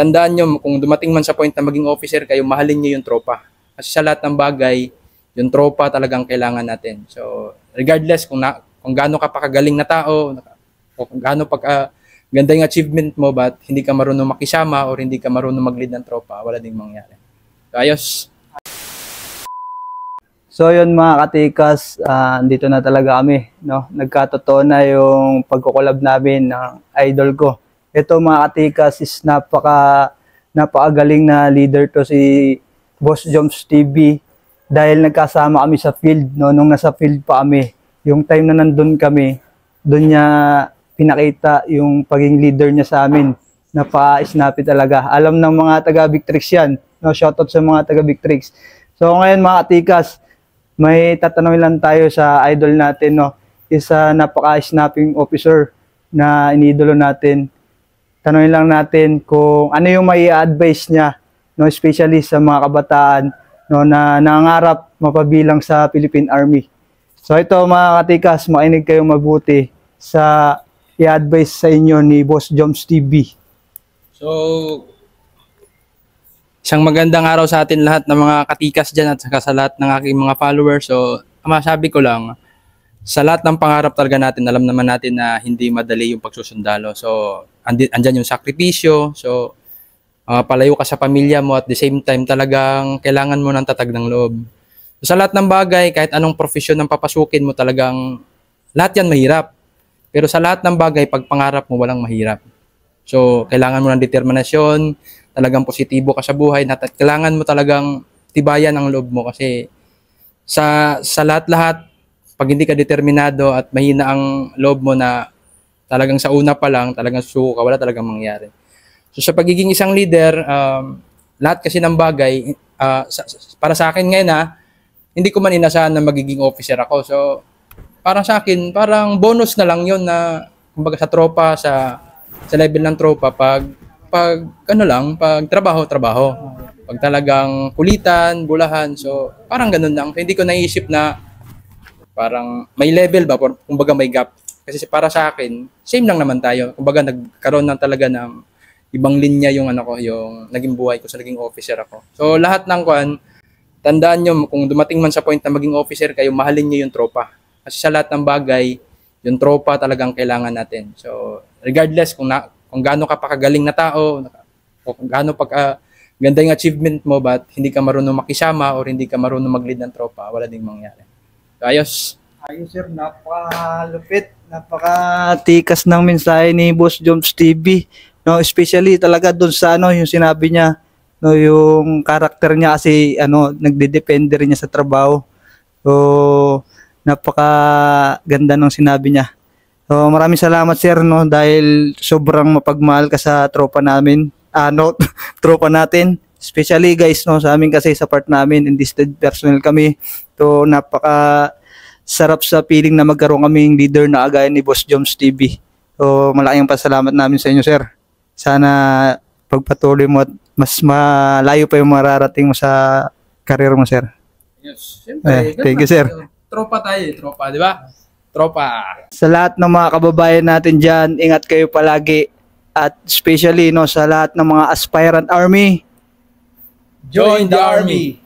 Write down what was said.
tandaan nyo, kung dumating man sa point na maging officer kayo, mahalin nyo yung tropa. Kasi sa lahat ng bagay, yung tropa talagang kailangan natin. So, regardless kung gaano ka pa kagaling na tao, o kung gaano ganda yung achievement mo, but hindi ka marunong makisama or hindi ka marunong mag-lead ng tropa, wala ding mangyari. So, ayos. So yun mga katikas, dito na talaga kami, no? Nagkatotoo na yung pagkukulab namin ng idol ko. Ito mga katikas is napakagaling na leader to si Boss Joms TV dahil nagkasama kami sa field, no? Nung nasa field pa kami, yung time na nandun kami, doon niya pinakita yung pagiging leader niya sa amin. Napaka-snappy talaga. Alam ng mga taga-Victrix yan, no? Shoutout sa mga taga-Victrix. So ngayon mga katikas, may tatanungin lang tayo sa idol natin, no? Isa napaka-snapping officer na inidolo natin. Tanungin lang natin kung ano yung may advice niya, no? Especially sa mga kabataan, no, na nangangarap mapabilang sa Philippine Army. So ito mga katikas, makinig kayong mabuti sa i-advise sa inyo ni Boss Joms TV. So, isang magandang araw sa atin lahat ng mga katikas dyan at saka sa lahat ng aking mga followers. So, masabi ko lang, sa lahat ng pangarap talaga natin, alam naman natin na hindi madali yung pagsusundalo. So, andyan yung sakripisyo. So, palayo ka sa pamilya mo at the same time talagang kailangan mo ng tatag ng loob. So, sa lahat ng bagay, kahit anong profesyon ng papasukin mo, talagang lahat yan mahirap. Pero sa lahat ng bagay, pag pangarap mo, walang mahirap. So, kailangan mo ng determinasyon, talagang positibo ka sa buhay, kailangan mo talagang tibayan ang loob mo kasi sa lahat-lahat, pag hindi ka determinado at mahina ang loob mo na talagang sa una pa lang, talagang susuko ka, wala talagang mangyari. So sa pagiging isang leader, lahat kasi ng bagay, para sa akin ngayon hindi ko man inasahan na magiging officer ako. So parang sa akin, parang bonus na lang yun na kumbaga sa tropa, sa level ng tropa, pag trabaho. Pag talagang kulitan, bulahan, so parang ganun lang. So, hindi ko naisip na parang may level ba, kumbaga may gap. Kasi para sa akin, same lang naman tayo. Kumbaga nagkaroon na talaga ng ibang linya yung yung naging buhay ko sa naging officer ako. So lahat ng tandaan nyo, kung dumating man sa point na maging officer kayo, mahalin nyo yung tropa. Kasi sa lahat ng bagay, yung tropa talagang kailangan natin. So regardless kung gaano ka pa kagaling na tao, o kung gaano ganda yung achievement mo, but hindi ka marunong makisama or hindi ka marunong mag-lead ng tropa, wala ding mangyari. So, ayos. Ayos sir, napakalupit, napakatikas ng mensahe ni Boss Joms TV. No, especially talaga doon sa yung sinabi niya, no, yung karakter niya kasi nagdedepende rin niya sa trabaho. So, napakaganda ng sinabi niya. So, maraming salamat sir, no, dahil sobrang mapagmahal ka sa tropa namin. Tropa natin. Especially guys, no, sa amin kasi sa part namin, enlisted personnel kami. So, napaka sarap sa feeling na magkaroon kaming leader na agaya ni Boss Joms TV. So, malaking pasalamat namin sa inyo sir. Sana pagpatuloy mo at mas malayo pa yung mararating mo sa career mo sir. Yes, siyempre. Thank you sir. Tropa tayo, tropa, di ba? Tropa. Sa lahat ng mga kababayan natin dyan, ingat kayo palagi. At especially sa lahat ng mga aspirant army, join the army!